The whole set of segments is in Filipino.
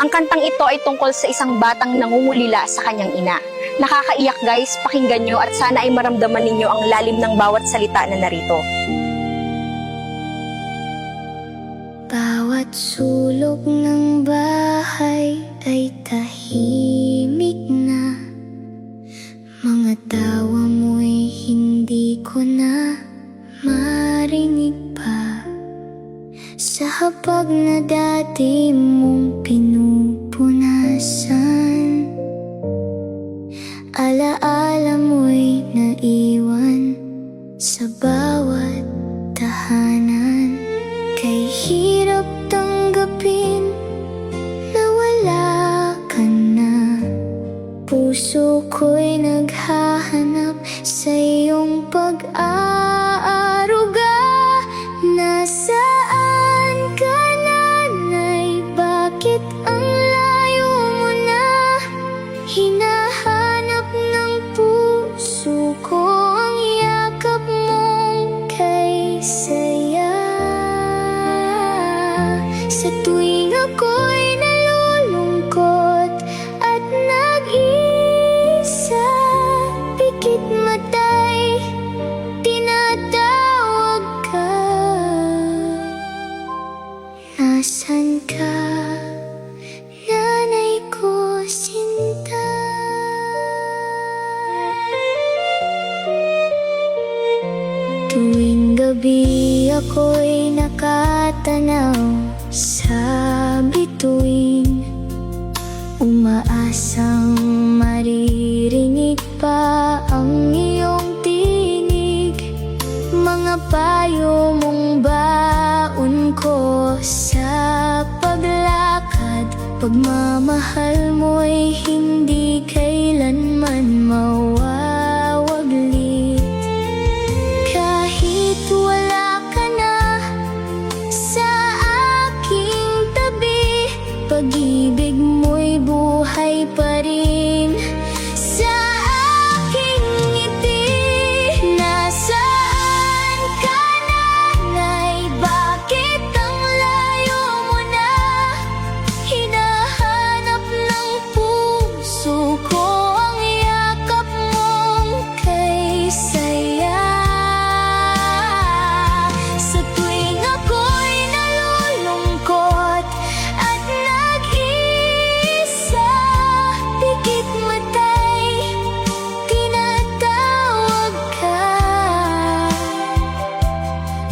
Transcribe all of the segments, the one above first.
Ang kantang ito ay tungkol sa isang batang nangungulila sa kanyang ina. Nakakaiyak guys, pakinggan nyo at sana ay maramdaman ninyo ang lalim ng bawat salita na narito. Bawat sulok ng bahay ay tahimik na. Mga tawa mo'y hindi ko na marinig pa. Sa hapag na dati mong pinupunasan, alaala mo'y naiwan sa bawat tahanan. Kay hirap tanggapin na wala ka na. Puso ko'y naghahanap sa iyong pag-aaruga. Nasaan ka, nanay? Bakit ang layo mo na? Hinahanap ng puso ko ang yakap mong kay saya. Sa tuwing ako'y nalulungkot at nag-iisa, pikit mata'y tinatawag ka. Nasaan ka, nanay ko sinta? Tuwing gabi ako'y nakatanaw sa bituin, umaasang maririnig pa ang iyong tinig. Mga payo mong baon ko sa paglakad. Pagmamahal mo'y hindi kailanman mawawaglit. Kahit wala ka na sa aking tabi, pag-ibig mo'y buhay pa rin sa aking ngiti. Nasaan ka, nanay? Bakit ang layo mo na? Hinahanap ng puso ko ang yakap mong kay saya. Sa tuwing ako'y nalulungkot at nag-iisa, pikit mata'y tinatawag ka.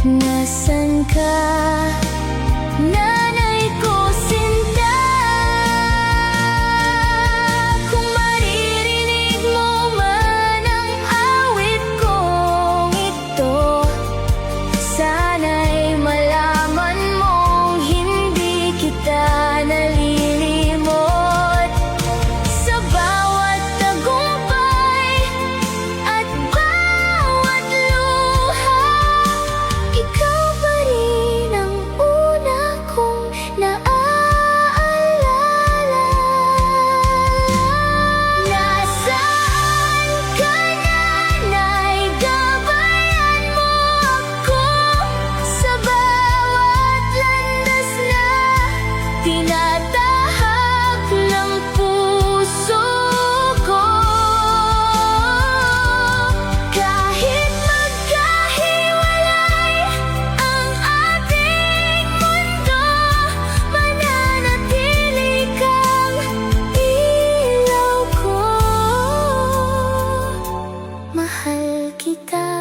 Nasaan ka, nanay ko sinta? Kung maririnig mo man ang awit kong ito, sana'y malaman mong hindi kita nalilimot. Sa bawat tagumpay at bawat luha, ikaw pa rin ang una kong naaalala. Nasaan ka, nanay? Gabayan mo ako sa bawat landas na tinatahak ng puso ko. Kahit magkahiwalay ang ating mundo, mananatili kang ilaw ko. Mahal kita.